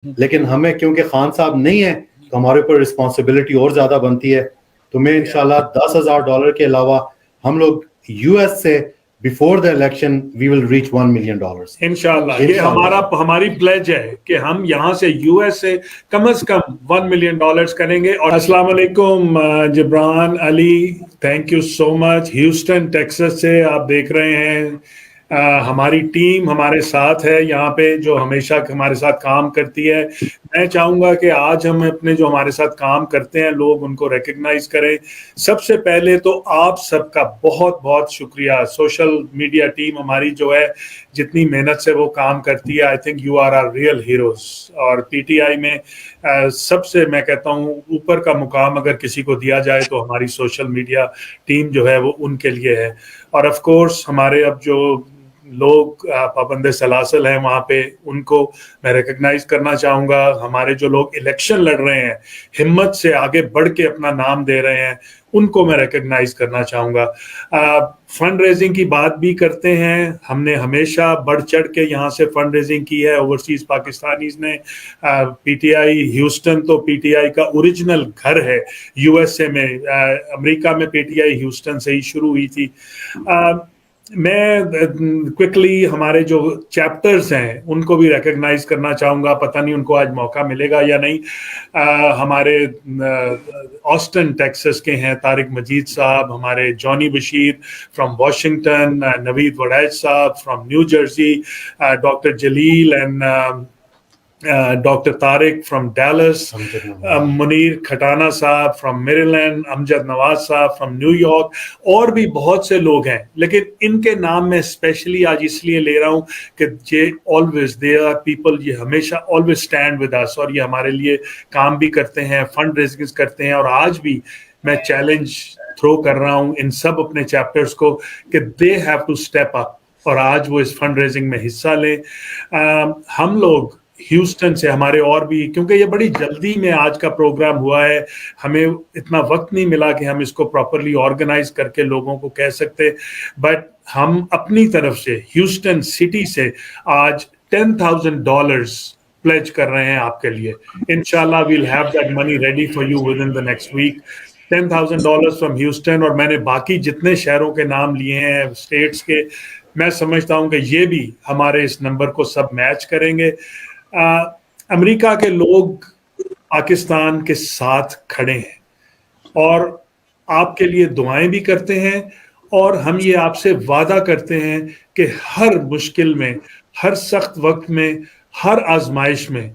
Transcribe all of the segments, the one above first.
لیکن ہمیں کیونکہ خان صاحب نہیں ہیں تو ہمارے اوپر رسپانسبلٹی اور زیادہ بنتی ہے. تو میں انشاءاللہ $10,000 کے علاوہ ہم لوگ یو ایس سے before the election we will reach $1 million. انشاءاللہ یہ ہماری پلیج ہے کہ ہم یہاں سے یو ایس سے کم از کم $1 million کریں گے. اور السلام علیکم Jibran Ali, thank you so much. Houston Texas سے آپ دیکھ رہے ہیں, ہماری ٹیم ہمارے ساتھ ہے یہاں پہ جو ہمیشہ ہمارے ساتھ کام کرتی ہے. میں چاہوں گا کہ آج ہم اپنے جو ہمارے ساتھ کام کرتے ہیں لوگ ان کو ریکگنائز کریں. سب سے پہلے تو آپ سب کا بہت بہت شکریہ. سوشل میڈیا ٹیم ہماری جو ہے جتنی محنت سے وہ کام کرتی ہے, I think you are are real heroes. اور پی ٹی آئی میں سب سے میں کہتا ہوں اوپر کا مقام اگر کسی کو دیا جائے تو ہماری سوشل میڈیا ٹیم جو ہے وہ ان کے لیے ہے. اور آف کورس ہمارے اب جو لوگ پابند سلاسل ہیں وہاں پہ ان کو میں ریکگنائز کرنا چاہوں گا. ہمارے جو لوگ الیکشن لڑ رہے ہیں ہمت سے آگے بڑھ کے اپنا نام دے رہے ہیں ان کو میں ریکگنائز کرنا چاہوں گا. فنڈ ریزنگ کی بات بھی کرتے ہیں, ہم نے ہمیشہ بڑھ چڑھ کے یہاں سے فنڈ ریزنگ کی ہے. اوورسیز پاکستانیز نے پی ٹی آئی ہیوسٹن تو پی ٹی آئی کا اوریجنل گھر ہے یو ایس اے میں. امریکہ میں پی ٹی آئی ہیوسٹن سے ہی شروع ہوئی تھی. میں کوئکلی ہمارے جو چیپٹرز ہیں ان کو بھی ریکگنائز کرنا چاہوں گا, پتہ نہیں ان کو آج موقع ملے گا یا نہیں. ہمارے آسٹن ٹیکسس کے ہیں طارق مجید صاحب, ہمارے جانی Bashir from Washington, Naveed Wadaich sahab from New Jersey, doctor Jalil and doctor Tariq from Dallas, Munir Khatana sahab from میریلینڈ, امجد نواز صاحب فرام نیو یارک, اور بھی بہت سے لوگ ہیں. لیکن ان کے نام میں اسپیشلی آج اس لیے لے رہا ہوں کہ یہ آلویز دے آر پیپل, یہ ہمیشہ آلویز اسٹینڈ ود اس, اور یہ ہمارے لیے کام بھی کرتے ہیں, فنڈ ریزنگ کرتے ہیں. اور آج بھی میں چیلنج تھرو کر رہا ہوں ان سب اپنے چیپٹرز کو کہ they have to step up اور آج وہ اس فنڈ ریزنگ میں حصہ لیں. ہم لوگ ہیوسٹن سے ہمارے اور بھی, کیونکہ یہ بڑی جلدی میں آج کا پروگرام ہوا ہے, ہمیں اتنا وقت نہیں ملا کہ ہم اس کو پراپرلی آرگنائز کر کے لوگوں کو کہہ سکتے, بٹ ہم اپنی طرف سے ہیوسٹن سٹی سے آج $10,000 پلیج کر رہے ہیں آپ کے لیے. انشاءاللہ we'll have that money ready for you within the next week. $10,000 from Houston. اور میں نے باقی جتنے شہروں کے نام لیے ہیں اسٹیٹس کے, میں سمجھتا ہوں کہ یہ بھی ہمارے اس نمبر کو سب میچ کریں گے. امریکہ کے لوگ پاکستان کے ساتھ کھڑے ہیں اور آپ کے لیے دعائیں بھی کرتے ہیں, اور ہم یہ آپ سے وعدہ کرتے ہیں کہ ہر مشکل میں, ہر سخت وقت میں, ہر آزمائش میں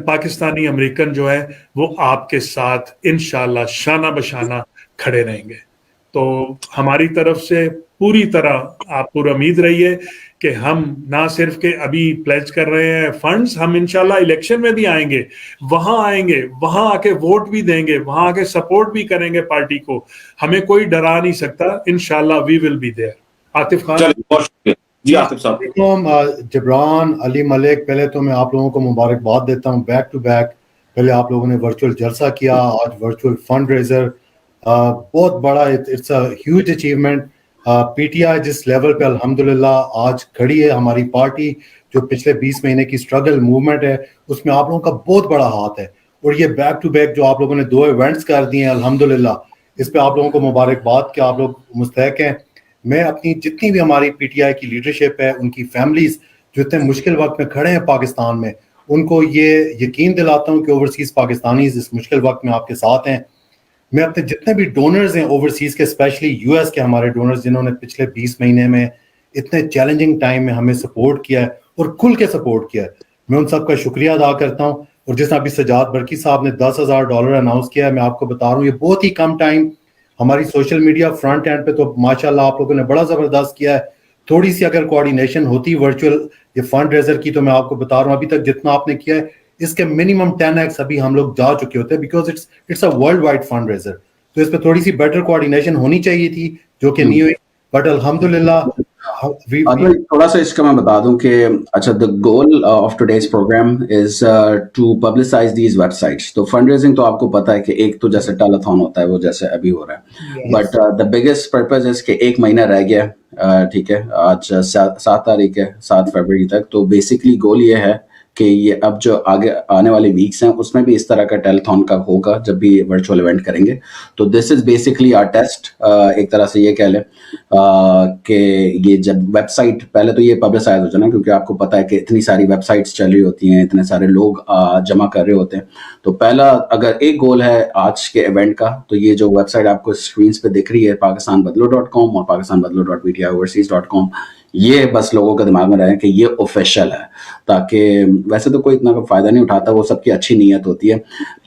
پاکستانی امریکن جو ہے وہ آپ کے ساتھ انشاءاللہ شانہ بشانہ کھڑے رہیں گے. تو ہماری طرف سے پوری طرح آپ پر امید رہیے کہ ہم نہ صرف کہ ابھی پلیج کر رہے ہیں فنڈز, ہم انشاءاللہ الیکشن میں بھی آئیں گے, وہاں آئیں گے, وہاں آ کے ووٹ بھی دیں گے, وہاں آ کے سپورٹ بھی کریں گے پارٹی کو. ہمیں کوئی ڈرا نہیں سکتا, انشاءاللہ we will be there. Atif Khan. جی عاطف صاحب. جبران, علی ملک, پہلے تو میں آپ لوگوں کو مبارکباد دیتا ہوں بیک ٹو بیک. پہلے آپ لوگوں نے ورچوئل جلسہ کیا, آج ورچوئل فنڈ ریزر, بہت بڑا, it's a huge achievement. P T I جس لیول پہ الحمدللہ آج کھڑی ہے, ہماری پارٹی جو پچھلے 20 مہینے کی اسٹرگل موومنٹ ہے اس میں آپ لوگوں کا بہت بڑا ہاتھ ہے. اور یہ بیک ٹو بیک جو آپ لوگوں نے 2 ایونٹس کر دیے ہیں الحمدللہ, اس پہ آپ لوگوں کو مبارکباد کہ آپ لوگ مستحق ہیں. میں اپنی جتنی بھی ہماری پی ٹی آئی کی لیڈرشپ ہے, ان کی فیملیز جو اتنے مشکل وقت میں کھڑے ہیں پاکستان میں, ان کو یہ یقین دلاتا ہوں کہ اوورسیز پاکستانیز اس مشکل وقت میں آپ کے ساتھ ہیں. میں اپنے جتنے بھی ڈونرز ہیں اوورسیز کے, اسپیشلی یو ایس کے ہمارے ڈونرز جنہوں نے پچھلے 20 مہینے میں اتنے چیلنجنگ ٹائم میں ہمیں سپورٹ کیا ہے اور کھل کے سپورٹ کیا ہے, میں ان سب کا شکریہ ادا کرتا ہوں. اور جس طرح ابھی سجاد برکی صاحب نے $10,000 اناؤنس کیا ہے, میں آپ کو بتا رہا ہوں یہ بہت ہی کم ٹائم. ہماری سوشل میڈیا فرنٹ اینڈ پہ تو ماشاءاللہ آپ لوگوں نے بڑا زبردست کیا ہے. تھوڑی سی اگر کوآرڈینیشن ہوتی ورچوئل یہ فنڈ ریزر کی, تو میں آپ کو بتا رہا ہوں ابھی تک جتنا آپ نے کیا ہے اس کے منیمم 10x ابھی ہم لوگ جا چکے ہوتے ہیں, because it's a worldwide fundraiser. تو اس پہ تھوڑی سی بیٹر کوآرڈینیشن ہونی چاہیے تھی جو کہ نہیں ہوئی, بٹ الحمدللہ. تھوڑا سا اس کا میں بتا دوں کہ اچھا, the goal of today's program is to publicize these websites. تو فنڈ ریزنگ تو آپ کو پتا ہے کہ ایک تو جیسے ٹیلیتھون ہوتا ہے وہ جیسے ابھی ہو رہا ہے, but the biggest purpose is کہ 1 مہینہ رہ گیا, ٹھیک ہے, آج 7 تاریخ ہے, 7 فروری تک. تو بیسکلی گول یہ ہے کہ یہ اب جو آگے آنے والے ویکس ہیں اس میں بھی اس طرح کا ٹیلیتھون کا ہوگا جب بھی ورچوئل ایونٹ کریں گے. تو دس از بیسکلی آر ٹیسٹ, ایک طرح سے یہ کہہ لیں کہ یہ جب ویب سائٹ پہلے تو یہ پبلسائز ہو جانا, کیونکہ آپ کو پتہ ہے کہ اتنی ساری ویب سائٹس چل رہی ہوتی ہیں, اتنے سارے لوگ جمع کر رہے ہوتے ہیں. تو پہلا اگر ایک گول ہے آج کے ایونٹ کا, تو یہ جو ویب سائٹ آپ کو اسکرینس پہ دکھ رہی ہے pakistanbadlo.com اور pakistanbadlo.ptioverseas.com, یہ بس لوگوں کے دماغ میں رہے کہ یہ آفیشیل ہے, تاکہ ویسے تو کوئی اتنا فائدہ نہیں اٹھاتا, وہ سب کی اچھی نیت ہوتی ہے,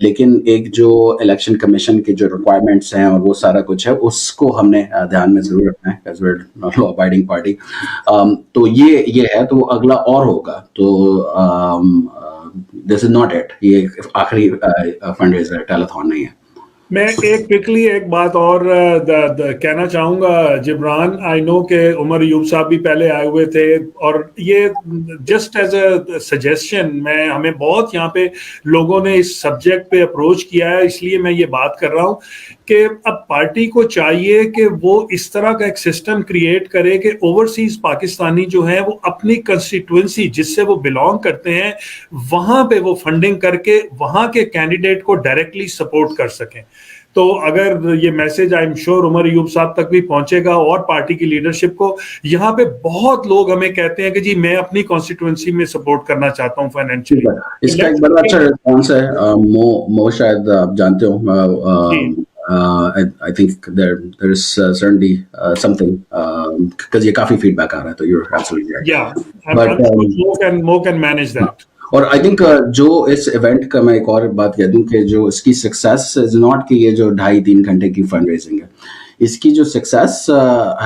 لیکن ایک جو الیکشن کمیشن کی جو ریکوائرمنٹس ہیں اور وہ سارا کچھ ہے اس کو ہم نے دھیان میں ضرور رکھنا ہے as well law abiding party. تو یہ ہے, تو وہ اگلا اور ہوگا. تو دس از ناٹ اٹ, یہ آخری فنڈ ریزر ٹیلیتھون نہیں ہے. میں ایک بات اور کہنا چاہوں گا جبران. آئی نو کہ عمر ایوب صاحب بھی پہلے آئے ہوئے تھے, اور یہ جسٹ ایز اے سجیشن, ہمیں بہت یہاں پہ لوگوں نے اس سبجیکٹ پہ اپروچ کیا ہے, اس لیے میں یہ بات کر رہا ہوں کہ اب پارٹی کو چاہیے کہ وہ اس طرح کا ایک سسٹم کریٹ کرے کہ اوورسیز پاکستانی جو ہیں وہ اپنی کنسٹیٹوئنسی جس سے وہ بلانگ کرتے ہیں وہاں پہ وہ فنڈنگ کر کے وہاں کے کینڈیڈیٹ کو ڈائریکٹلی سپورٹ کر سکیں. تو اگر یہ message I am sure Omar Ayub صاحب تک بھی پہنچے گا اور پارٹی کی لیڈرشپ کو, یہاں پہ بہت لوگ ہمیں کہتے ہیں کہ جی میں اپنی کانسٹیٹوئنسی میں سپورٹ کرنا چاہتا ہوں فائنینشلی. اس کا ایک بڑا اچھا ریسپانس ہے, مو شاید آپ جانتے ہو, I think there is certainly something because یہ کافی فیڈ بیک آ رہا ہے, تو you're absolutely right. Yeah, but Mo can manage that. اور آئی تھنک جو اس ایونٹ کا میں ایک اور بات کہہ دوں کہ جو اس کی سکسیس از ناٹ کہ یہ جو 2.5-3 گھنٹے کی فنڈ ریزنگ ہے, اس کی جو سکسیس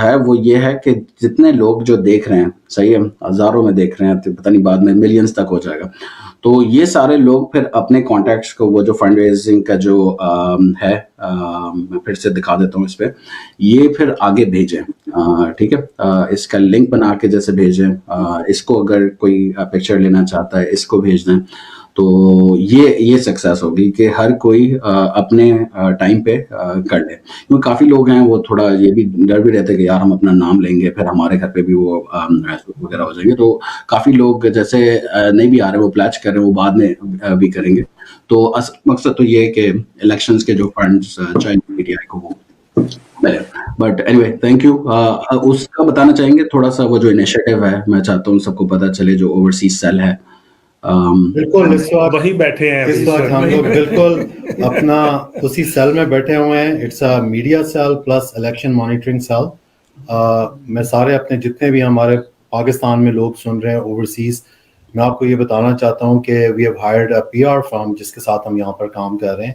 ہے وہ یہ ہے کہ جتنے لوگ جو دیکھ رہے ہیں, صحیح ہے, ہزاروں میں دیکھ رہے ہیں, پتہ نہیں بعد میں ملینز تک ہو جائے گا, تو یہ سارے لوگ پھر اپنے کانٹیکٹس کو وہ جو فنڈ ریزنگ کا جو ہے, میں پھر سے دکھا دیتا ہوں اس پہ, یہ پھر آگے بھیجیں, ٹھیک ہے, اس کا لنک بنا کے جیسے بھیجیں, اس کو اگر کوئی پکچر لینا چاہتا ہے اس کو بھیج دیں, تو یہ سکسیس ہوگی کہ ہر کوئی اپنے ٹائم پہ کر لے. کیونکہ کافی لوگ ہیں وہ تھوڑا یہ بھی ڈر بھی رہتے کہ یار ہم اپنا نام لیں گے پھر ہمارے گھر پہ بھی وہ وغیرہ ہو جائیں گے, تو کافی لوگ جیسے نہیں بھی آ رہے وہ پلیچ کر رہے ہیں وہ بعد میں بھی کریں گے. تو مقصد تو یہ ہے کہ الیکشنز کے جو فنڈز چاہے پی ٹی آئی کو ہو ملے. But anyway thank you. اس کا بتانا چاہیں گے تھوڑا سا وہ جو انیشیٹو ہے, میں چاہتا ہوں سب کو پتہ چلے, جو اوورسیز سیل ہے. بالکل, اس وقت وہی بیٹھے ہیں, اس وقت ہم لوگ بالکل اپنا اسی سیل میں بیٹھے ہوئے ہیں. It's a media cell plus election monitoring cell. میں سارے اپنے جتنے بھی ہمارے پاکستان میں لوگ سن رہے ہیں اوورسیز, میں آپ کو یہ بتانا چاہتا ہوں کہ we have hired a P R firm جس کے ساتھ ہم یہاں پر کام کر رہے ہیں,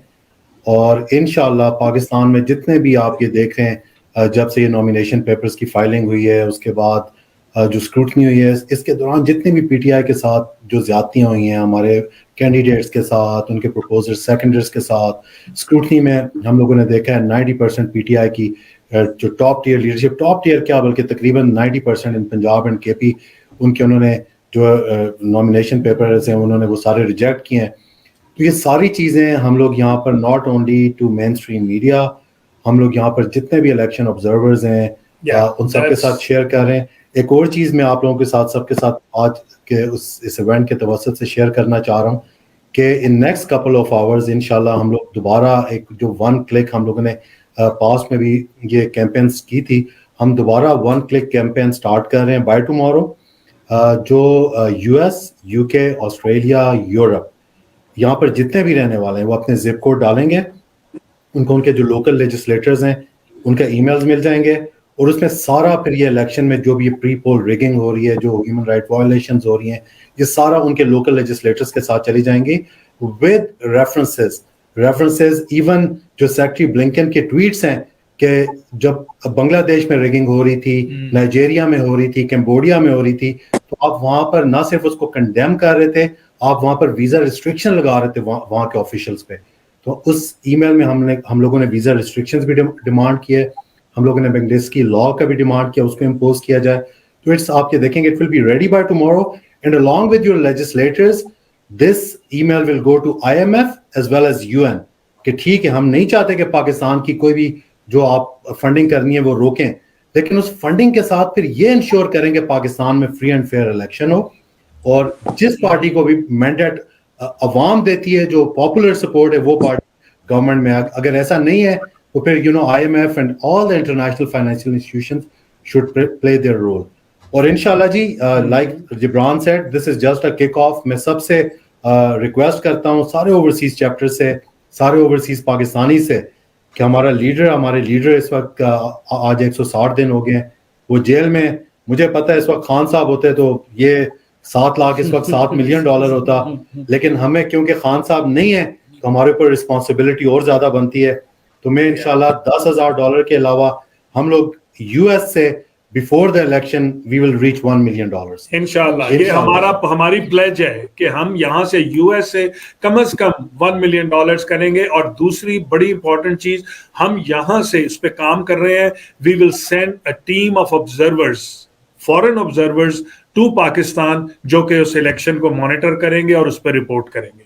اور انشاءاللہ پاکستان میں جتنے بھی آپ یہ دیکھ رہے ہیں جب سے یہ نامینیشن پیپرز کی فائلنگ ہوئی ہے, اس کے بعد جو اسکروٹنی ہوئی ہے, اس کے دوران جتنے بھی پی ٹی آئی کے ساتھ جو زیادتیاں ہوئی ہیں ہمارے کینڈیڈیٹس کے ساتھ, ان کے پروپوزر سیکنڈرز کے ساتھ, اسکروٹنی میں ہم لوگوں نے دیکھا ہے 90% پی ٹی آئی کی جو top tier leadership, top tier کیا بلکہ تقریباً 90% ان پنجاب اینڈ کے پی, ان کے انہوں نے جو نامینیشن پیپرز ہیں انہوں نے وہ سارے ریجیکٹ کیے ہیں. تو یہ ساری چیزیں ہم لوگ یہاں پر not only to mainstream media, ہم لوگ یہاں پر جتنے بھی الیکشن آبزرورز ہیں ان سب کے ساتھ شیئر کر رہے ہیں. ایک اور چیز میں آپ لوگوں کے ساتھ سب کے ساتھ آج کے اس ایونٹ کے توسط سے شیئر کرنا چاہ رہا ہوں کہ in next couple of hours انشاءاللہ ہم لوگ دوبارہ ایک جو 1 کلک ہم لوگوں نے پاس میں بھی یہ کیمپینس کی تھی, ہم دوبارہ 1 کلک کیمپین سٹارٹ کر رہے ہیں بائی ٹمارو. جو یو ایس, یو کے, آسٹریلیا, یورپ, یہاں پر جتنے بھی رہنے والے ہیں وہ اپنے زپ کوڈ ڈالیں گے, ان کو ان کے جو لوکل لیجسلیٹرز ہیں ان کا ای میلز مل جائیں گے, اور اس میں سارا پھر یہ الیکشن میں جو بھی یہ پری پول ریگنگ ہو رہی ہے, جو ہیومن رائٹ وائلیشنز ہو رہی ہیں, یہ سارا ان کے لوکل لیجسلیٹرز کے ساتھ چلی جائیں گی ود ریفرنسز ایون جو سیکٹری بلنکن کے ٹویٹس ہیں کہ جب بنگلہ دیش میں ریگنگ ہو رہی تھی, نائجیریا میں ہو رہی تھی, کمبوڈیا میں ہو رئی تھی, تو آپ وہاں پر نہ صرف اس کو کنڈیم کر رہے تھے, آپ وہاں پر ویزا ریسٹرکشن لگا رہے تھے وہاں کے آفیشلز پہ. تو اس ای میل میں ہم لوگوں نے ویزا ریسٹرکشنز بھی ڈیمانڈ کیے, ہم لوگوں نے بنگلادیش لا کا بھی ڈیمانڈ کیا اس کو امپوز کیا جائے. تو اٹس آپ یہ دیکھیں گے it will be ready by tomorrow, and along with your legislators this email will go to IMF as well as UN کہ ٹھیک ہے ہم نہیں چاہتے کہ پاکستان کی کوئی بھی جو آپ فنڈنگ کرنی ہے وہ روکیں, لیکن اس فنڈنگ کے ساتھ پھر یہ انشور کریں کہ پاکستان میں فری اینڈ فیئر الیکشن ہو, اور جس پارٹی کو بھی مینڈیٹ عوام دیتی ہے, جو پاپولر سپورٹ ہے, وہ پارٹی گورنمنٹ میں. اگر ایسا نہیں ہے تو پھر IMF and all the international financial institutions should play their role. اور انشاءاللہ جی, like Jibran said, this is just a kick off. میں سب سے ریکویسٹ کرتا ہوں, سارے اوورسیز چیپٹر سے, سارے اوورسیز پاکستانی سے, کہ ہمارے لیڈر اس وقت آج 160 دن ہو گئے ہیں وہ جیل میں. مجھے پتہ ہے اس وقت خان صاحب ہوتے تو یہ 7 لاکھ اس وقت $7 ملین ہوتا, لیکن ہمیں کیونکہ خان صاحب نہیں ہے تو ہمارے اوپر رسپانسبلٹی اور زیادہ بنتی ہے. تو میں انشاءاللہ $10,000 کے علاوہ ہم لوگ US سے before the election we will reach $1 million. انشاءاللہ یہ ہماری پلیج ہے کہ ہم یہاں سے US سے کم از کم $1 ملین کریں گے. اور دوسری بڑی امپورٹنٹ چیز, ہم یہاں سے اس پہ کام کر رہے ہیں. we will send a team of observers, foreign observers to Pakistan, جو کہ اس الیکشن کو مانیٹر کریں گے اور اس پہ رپورٹ کریں گے.